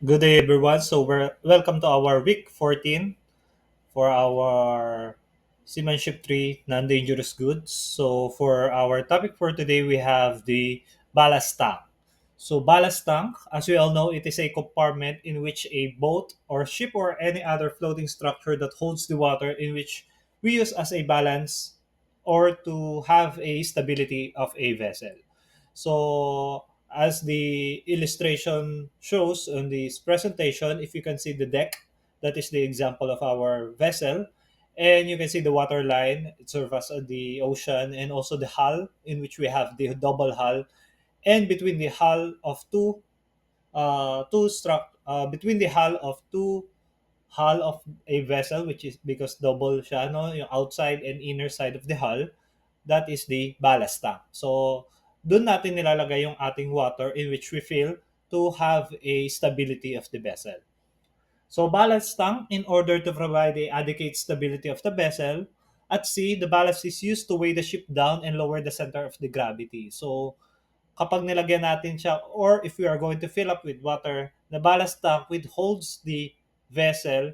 Good day, everyone. Welcome to our week 14 for our Seamanship 3 non-dangerous goods. So for our topic for today, we have the ballast tank. So ballast tank, as we all know, it is a compartment in which a boat or ship or any other floating structure that holds the water in which we use as a balance or to have a stability of a vessel. So as the illustration shows on this presentation, if you can see the deck, that is the example of our vessel. And you can see the water line, it serves as the ocean, and also the hull, in which we have the double hull. And between the hull of between the hull of a vessel, which is because double siya, no? Yung outside and inner side of the hull, that is the ballast tank. So, doon natin nilalagay yung ating water in which we fill to have a stability of the vessel. So, ballast tank, in order to provide a adequate stability of the vessel, at sea, the ballast is used to weigh the ship down and lower the center of the gravity. So, kapag nilagyan natin siya or if we are going to fill up with water, the ballast tank withholds the vessel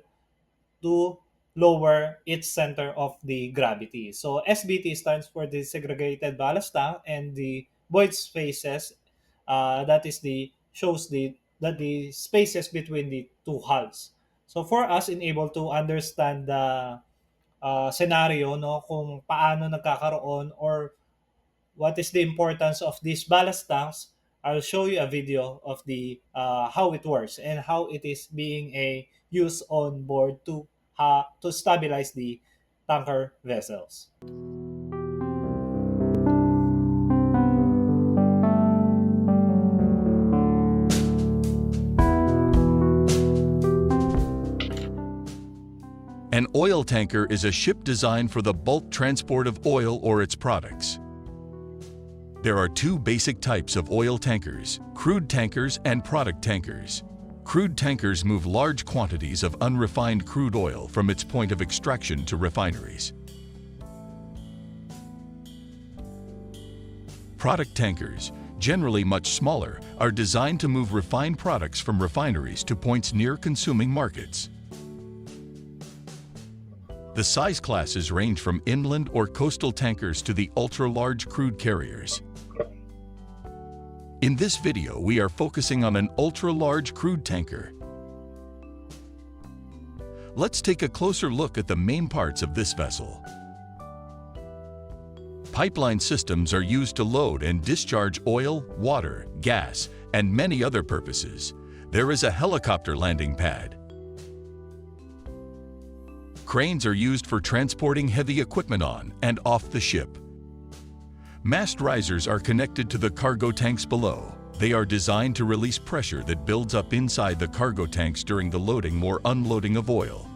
to lower its center of the gravity. So SBT stands for the segregated ballast tank, and the void spaces that is the shows the spaces between the two hulls. So for us in able to understand the scenario, no, kung paano nagkakaroon or what is the importance of these ballast tanks, I'll show you a video of the how it works and how it is being a used on board to stabilize the tanker vessels. An oil tanker is a ship designed for the bulk transport of oil or its products. There are two basic types of oil tankers: crude tankers and product tankers. Crude tankers move large quantities of unrefined crude oil from its point of extraction to refineries. Product tankers, generally much smaller, are designed to move refined products from refineries to points near consuming markets. The size classes range from inland or coastal tankers to the ultra-large crude carriers. In this video, we are focusing on an ultra-large crude tanker. Let's take a closer look at the main parts of this vessel. Pipeline systems are used to load and discharge oil, water, gas, and many other purposes. There is a helicopter landing pad. Cranes are used for transporting heavy equipment on and off the ship. Mast risers are connected to the cargo tanks below. They are designed to release pressure that builds up inside the cargo tanks during the loading or unloading of oil.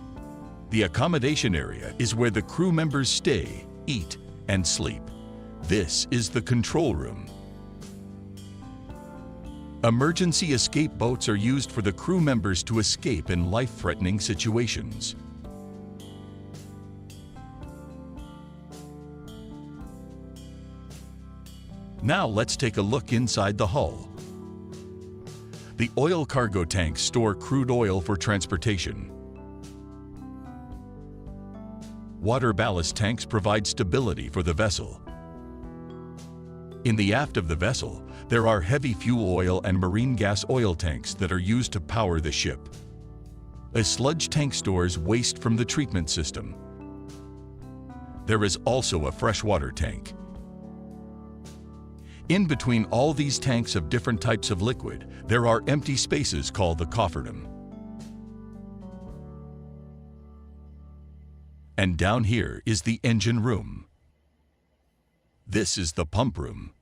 The accommodation area is where the crew members stay, eat, and sleep. This is the control room. Emergency escape boats are used for the crew members to escape in life-threatening situations. Now let's take a look inside the hull. The oil cargo tanks store crude oil for transportation. Water ballast tanks provide stability for the vessel. In the aft of the vessel, there are heavy fuel oil and marine gas oil tanks that are used to power the ship. A sludge tank stores waste from the treatment system. There is also a freshwater tank. In between all these tanks of different types of liquid, there are empty spaces called the cofferdom. And down here is the engine room. This is the pump room.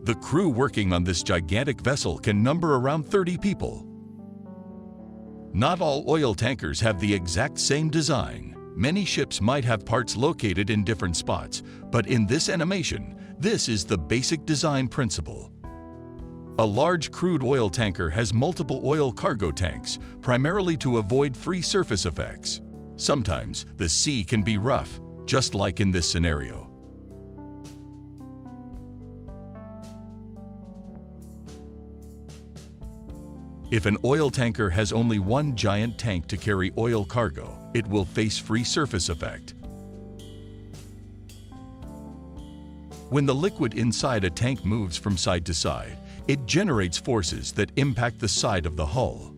The crew working on this gigantic vessel can number around 30 people. Not all oil tankers have the exact same design. Many ships might have parts located in different spots, but in this animation, this is the basic design principle. A large crude oil tanker has multiple oil cargo tanks, primarily to avoid free surface effects. Sometimes the sea can be rough, just like in this scenario. If an oil tanker has only one giant tank to carry oil cargo, it will face free surface effect. When the liquid inside a tank moves from side to side, it generates forces that impact the side of the hull.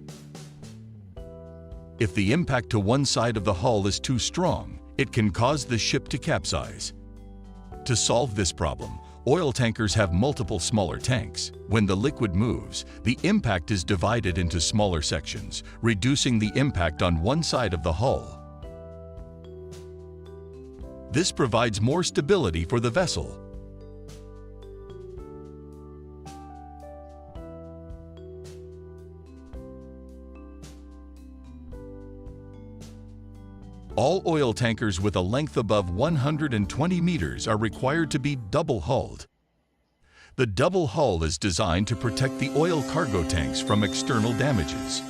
If the impact to one side of the hull is too strong, it can cause the ship to capsize. To solve this problem, oil tankers have multiple smaller tanks. When the liquid moves, the impact is divided into smaller sections, reducing the impact on one side of the hull. This provides more stability for the vessel. All oil tankers with a length above 120 meters are required to be double-hulled. The double hull is designed to protect the oil cargo tanks from external damages.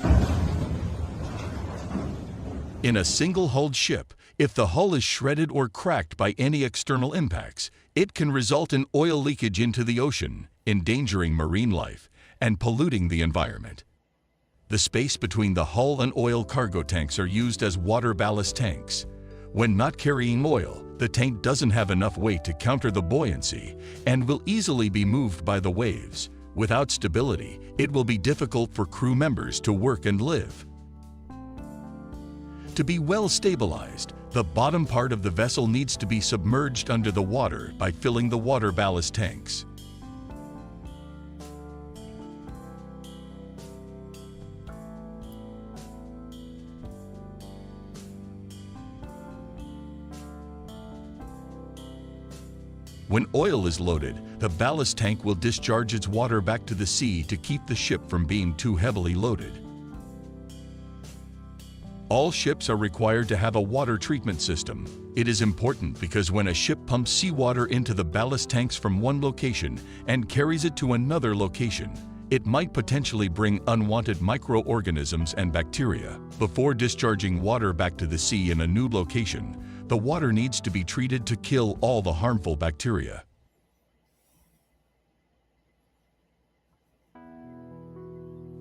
In a single-hulled ship, if the hull is shredded or cracked by any external impacts, it can result in oil leakage into the ocean, endangering marine life and polluting the environment. The space between the hull and oil cargo tanks are used as water ballast tanks. When not carrying oil, the tank doesn't have enough weight to counter the buoyancy and will easily be moved by the waves. Without stability, it will be difficult for crew members to work and live. To be well stabilized, the bottom part of the vessel needs to be submerged under the water by filling the water ballast tanks. When oil is loaded, the ballast tank will discharge its water back to the sea to keep the ship from being too heavily loaded. All ships are required to have a water treatment system. It is important because when a ship pumps seawater into the ballast tanks from one location and carries it to another location, it might potentially bring unwanted microorganisms and bacteria. Before discharging water back to the sea in a new location, the water needs to be treated to kill all the harmful bacteria.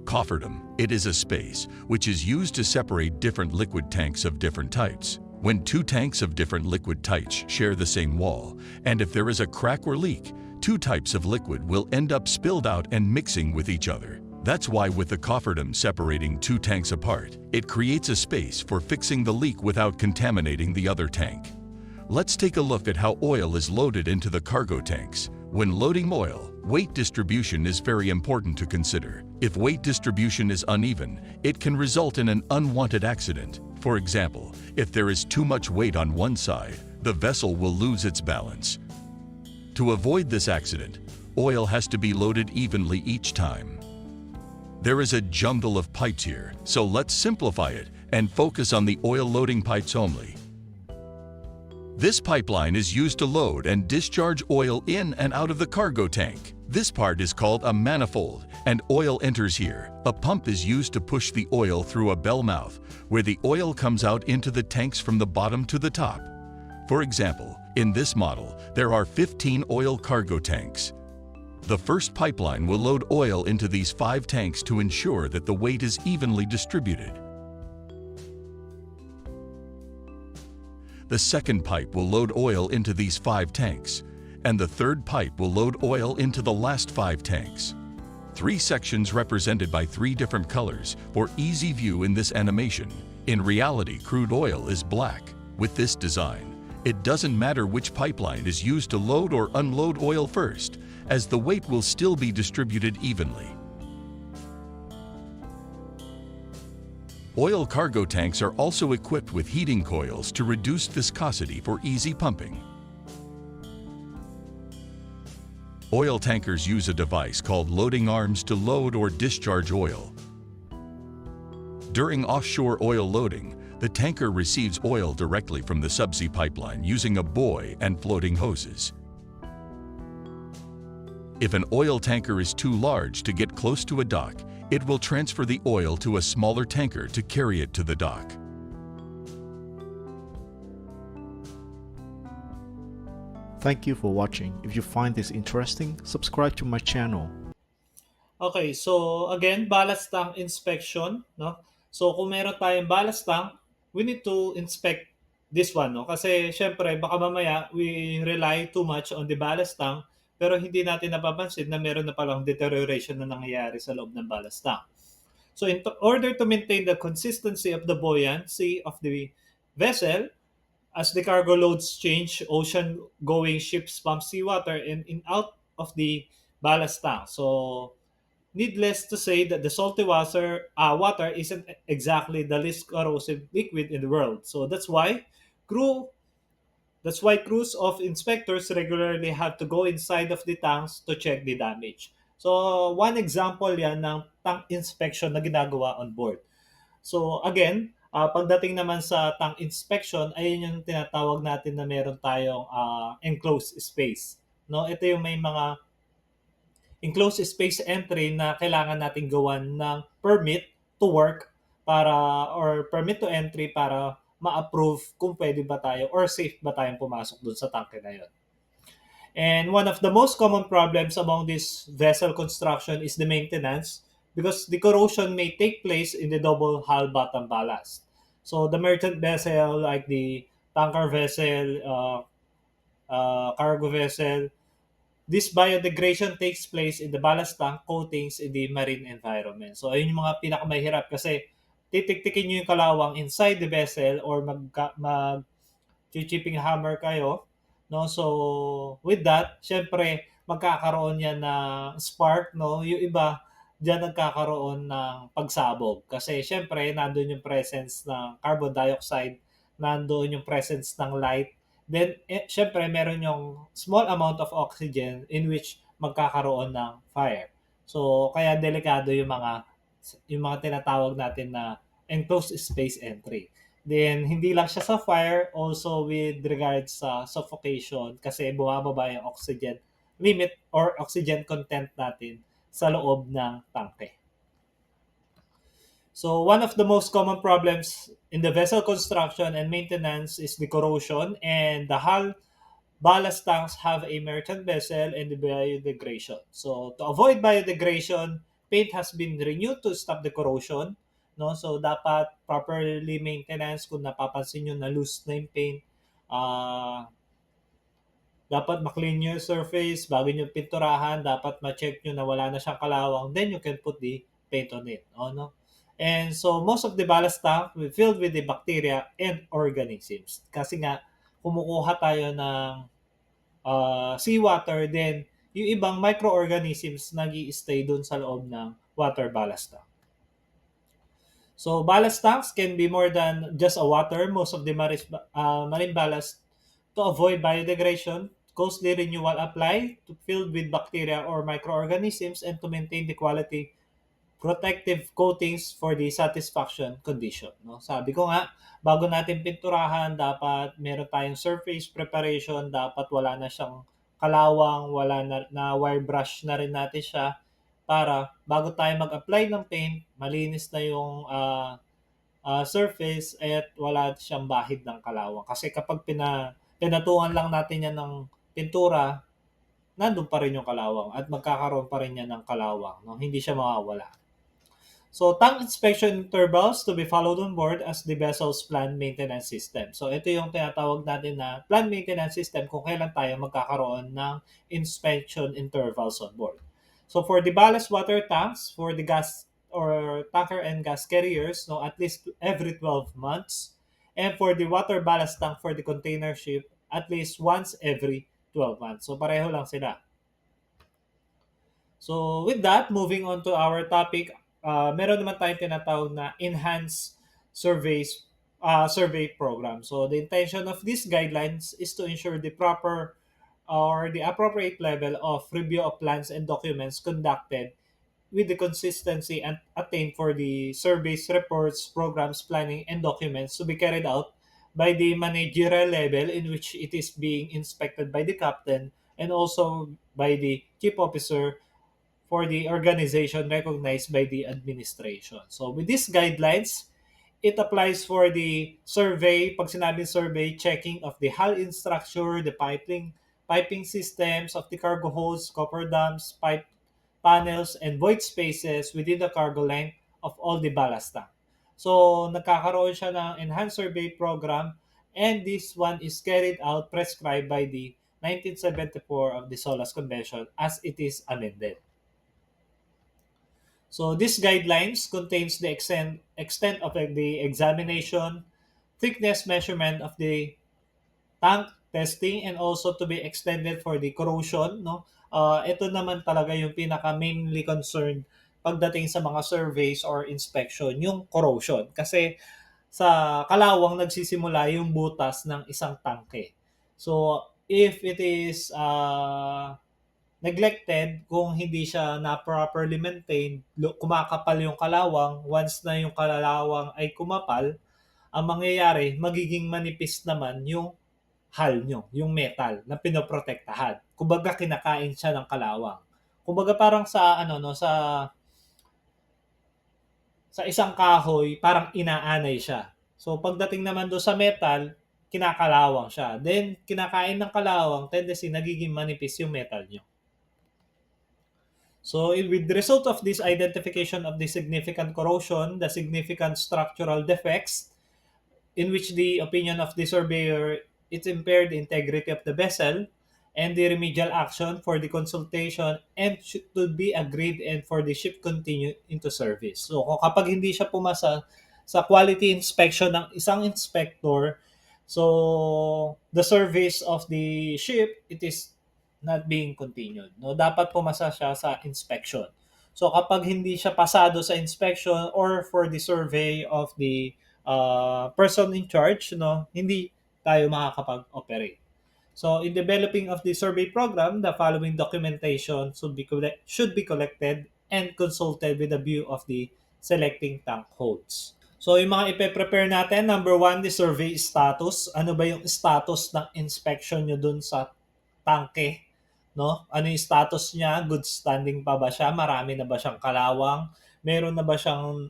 Cofferdom. It is a space which is used to separate different liquid tanks of different types. When two tanks of different liquid types share the same wall, and if there is a crack or leak, two types of liquid will end up spilled out and mixing with each other. That's why with the cofferdom separating two tanks apart, it creates a space for fixing the leak without contaminating the other tank. Let's take a look at how oil is loaded into the cargo tanks. When loading oil, weight distribution is very important to consider. If weight distribution is uneven, it can result in an unwanted accident. For example, if there is too much weight on one side, the vessel will lose its balance. To avoid this accident, oil has to be loaded evenly each time. There is a jumble of pipes here, so let's simplify it and focus on the oil loading pipes only. This pipeline is used to load and discharge oil in and out of the cargo tank. This part is called a manifold, and oil enters here. A pump is used to push the oil through a bell mouth, where the oil comes out into the tanks from the bottom to the top. For example, in this model, there are 15 oil cargo tanks. The first pipeline will load oil into these 5 tanks to ensure that the weight is evenly distributed. The second pipe will load oil into these 5 tanks, and the third pipe will load oil into the last 5 tanks. 3 sections represented by 3 different colors for easy view in this animation. In reality, crude oil is black. With this design, it doesn't matter which pipeline is used to load or unload oil first, as the weight will still be distributed evenly. Oil cargo tanks are also equipped with heating coils to reduce viscosity for easy pumping. Oil tankers use a device called loading arms to load or discharge oil. During offshore oil loading, the tanker receives oil directly from the subsea pipeline using a buoy and floating hoses. If an oil tanker is too large to get close to a dock, it will transfer the oil to a smaller tanker to carry it to the dock. Thank you for watching. If you find this interesting, subscribe to my channel. Okay, so again, ballast tank inspection, no? So kung meron tayong ballast tank, we need to inspect this one, no? Kasi syempre baka mamaya we rely too much on the ballast tank pero hindi natin napapansin na meron na palang deterioration na nangyayari sa loob ng ballast tank. So in order to maintain the consistency of the buoyancy of the vessel, as the cargo loads change, ocean-going ships pump seawater in out of the ballast tank. So needless to say that the salty water isn't exactly the least corrosive liquid in the world. So crew that's why crews of inspectors regularly have to go inside of the tanks to check the damage. So one example yan ng tank inspection na ginagawa on board. So again, pagdating naman sa tank inspection, ayun yung tinatawag natin na meron tayong enclosed space. No, ito yung may mga enclosed space entry na kailangan natin gawan ng permit to work para or permit to entry para ma-approve kung pwede ba tayo or safe ba tayong pumasok dun sa tanke na yun. And one of the most common problems among this vessel construction is the maintenance because the corrosion may take place in the double hull bottom ballast. So the merchant vessel, like the tanker vessel, cargo vessel, this biodegradation takes place in the ballast tank coatings in the marine environment. So ayun yung mga pinakamahirap kasi titiktikin nyo yung kalawang inside the vessel or mag chipping hammer kayo, no? So, with that, syempre, magkakaroon yan ng spark, no? Yung iba, diyan nagkakaroon ng pagsabog. Kasi syempre, nandun yung presence ng carbon dioxide, nandun yung presence ng light. Then, syempre, meron yung small amount of oxygen in which magkakaroon ng fire. So, kaya delikado yung mga tinatawag natin na enclosed space entry. Then, hindi lang siya sa fire, also with regards sa suffocation kasi bumababa yung oxygen limit or oxygen content natin sa loob ng tangke. So, one of the most common problems in the vessel construction and maintenance is the corrosion, and the hull ballast tanks have a merchant vessel and the biodegradation. So, to avoid biodegradation, paint has been renewed to stop the corrosion. No? So, dapat properly maintenance kung napapansin nyo na loose na yung paint. Dapat ma-clean nyo yung surface bago nyo pinturahan. Dapat ma-check nyo na wala na siyang kalawang. Then you can put the paint on it. Oh, no? And so, most of the ballast tank will filled with the bacteria and organisms. Kasi nga, kumukuha tayo ng seawater, then yung ibang microorganisms nag stay dun sa loob ng water ballast tank. So ballast tanks can be more than just a water. Most of the marine ballast to avoid biodegradation, costly renewal apply to filled with bacteria or microorganisms and to maintain the quality protective coatings for the satisfaction condition. No? Sabi ko nga, bago natin pinturahan, dapat meron tayong surface preparation, dapat wala na siyang kalawang, wala na wire brush na rin natin siya para bago tayo mag-apply ng paint, malinis na yung surface at wala siyang bahid ng kalawang. Kasi kapag pinatungan lang natin yan ng pintura, nandun pa rin yung kalawang at magkakaroon pa rin yan ng kalawang. No? Hindi siya mawawala. So, tank inspection intervals to be followed on board as the vessel's planned maintenance system. So, ito yung tinatawag natin na planned maintenance system kung kailan tayo magkakaroon ng inspection intervals on board. So, for the ballast water tanks, for the gas or tanker and gas carriers, no, at least every 12 months. And for the water ballast tank for the container ship, at least once every 12 months. So, pareho lang sila. So with that, moving on to our topic, meron naman tayong tinatawag na enhanced survey program. So the intention of these guidelines is to ensure the proper or the appropriate level of review of plans and documents conducted with the consistency and attained for the surveys, reports, programs, planning, and documents to be carried out by the managerial level in which it is being inspected by the captain and also by the chief officer for the organization recognized by the administration. So with these guidelines, it applies for the survey, pag sinabing survey, checking of the hull in structure, the piping systems of the cargo holds, copper dams, panels, and void spaces within the cargo length of all the ballast tank. So, nagkakaroon siya ng enhanced survey program, and this one is carried out prescribed by the 1974 of the SOLAS Convention as it is amended. So these guidelines contains the extent of the examination, thickness measurement of the tank testing, and also to be extended for the corrosion, no. Ito naman talaga yung pinaka mainly concerned pagdating sa mga surveys or inspection, yung corrosion. Kasi sa kalawang nagsisimula yung butas ng isang tangke. So if it is neglected, kung hindi siya na properly maintained, kumakapal yung kalawang, once na yung kalawang ay kumapal, ang mangyayari, magiging manipis naman yung hull nyo, yung metal na pinoprotektahan. Kumbaga kinakain siya ng kalawang. Kumbaga parang sa ano no, sa isang kahoy, parang inaanay siya. So pagdating naman do sa metal, kinakalawang siya. Then kinakain ng kalawang, tendency nagiging manipis yung metal nyo. So, with the result of this identification of the significant corrosion, the significant structural defects, in which the opinion of the surveyor it impaired the integrity of the vessel, and the remedial action for the consultation and should to be agreed and for the ship continue into service. So, kung kapag hindi siya pumasa sa quality inspection ng isang inspector, so the service of the ship, it is not being continued. No, dapat pumasa siya sa inspection. So kapag hindi siya pasado sa inspection or for the survey of the person in charge, no, hindi tayo makakapag-operate. So in developing of the survey program, the following documentation should be collected and consulted with a view of the selecting tank holes. So yung mga ipe-prepare natin, number one, the survey status. Ano ba yung status ng inspection nyo dun sa tangke? No? Ano yung status niya? Good standing pa ba siya? Marami na ba siyang kalawang? Meron na ba siyang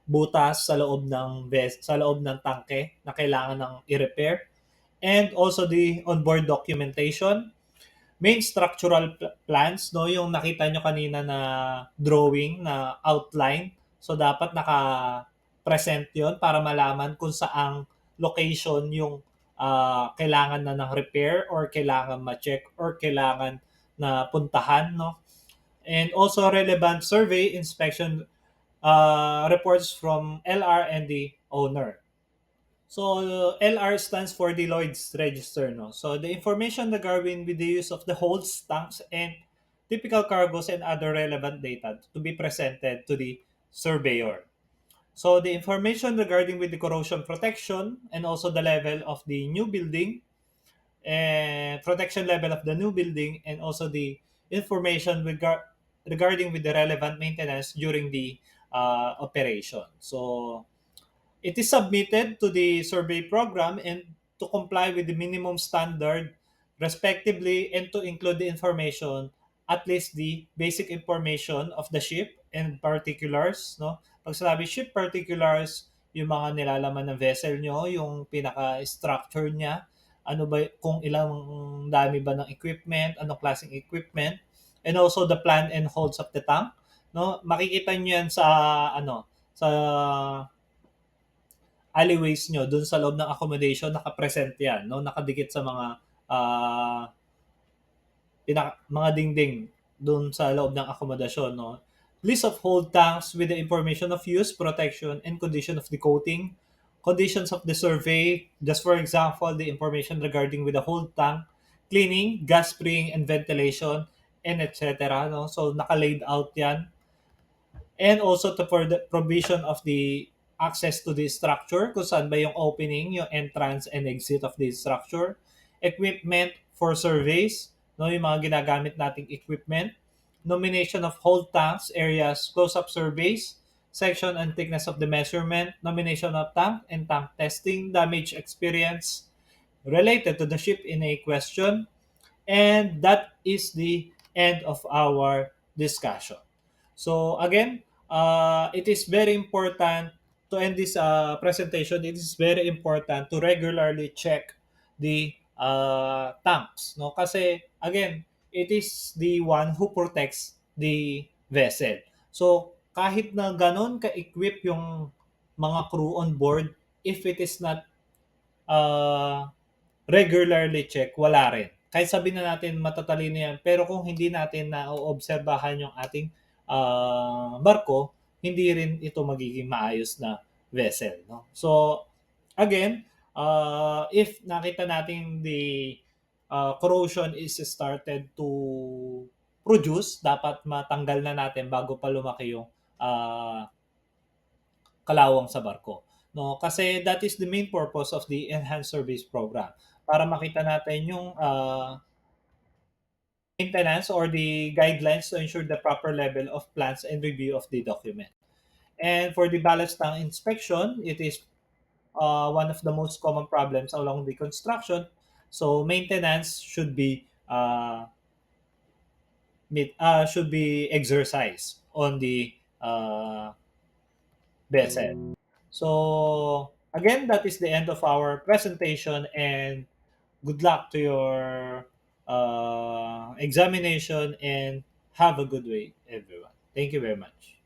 butas sa loob ng sa loob ng tangke na kailangan ng i-repair? And also the onboard documentation, main structural plans, no, yung nakita nyo kanina na drawing na outline. So dapat naka-present 'yon para malaman kung saang location yung kailangan na ng repair or kailangan ma-check or kailangan na puntahan, no. And also relevant survey inspection reports from LR and the owner. So LR stands for the Lloyd's Register, no. So the information regarding with the use of the holds, tanks, and typical cargoes and other relevant data to be presented to the surveyor. So the information regarding with the corrosion protection and also the level of the new building and protection level of the new building, and also the information regarding with the relevant maintenance during the operation. So it is submitted to the survey program and to comply with the minimum standard respectively, and to include the information, at least the basic information of the ship and particulars, no. Pag sinabi ship particulars, yung mga nilalaman ng vessel nyo, yung pinaka structure niya, ano ba, kung ilang dami ba ng equipment, anong klaseng equipment, and also the plan and holds of the tank, no. Makikita niyo yan sa sa alleyways nyo, dun sa loob ng accommodation, naka-present yan, no? Nakadikit sa mga ah, mga dingding dun sa loob ng akomodasyon, no? List of hold tanks with the information of use, protection, and condition of the coating, conditions of the survey, just for example, the information regarding with the hold tank, cleaning, gas spraying, and ventilation, and etc. No? So, naka-laid out yan. And also to for the provision of the access to the structure, kung saan ba yung opening, yung entrance and exit of the structure. Equipment for surveys, no, yung mga ginagamit nating equipment. Nomination of hold tanks, areas, close-up surveys, section and thickness of the measurement, nomination of tank and tank testing, damage experience related to the ship in a question. And that is the end of our discussion. So again, it is very important to end this presentation. It is very important to regularly check the tanks, no? Kasi again, it is the one who protects the vessel. So, kahit na ganon ka-equip yung mga crew on board, if it is not uh, regularly check, wala rin. Kahit sabihin na natin matatalino yan, pero kung hindi natin naoobserbahan yung ating barko, hindi rin ito magiging maayos na vessel. No? So, again, if nakita natin the corrosion is started to produce, dapat matanggal na natin bago pa lumaki yung uh, kalawang sa barko. No, kasi that is the main purpose of the enhanced service program para makita natin yung maintenance or the guidelines to ensure the proper level of plans and review of the document. And for the ballast tank inspection, it is one of the most common problems along the construction. So maintenance should be exercised on the vessel. So again, that is the end of our presentation, and good luck to your examination, and have a good way, everyone. Thank you very much.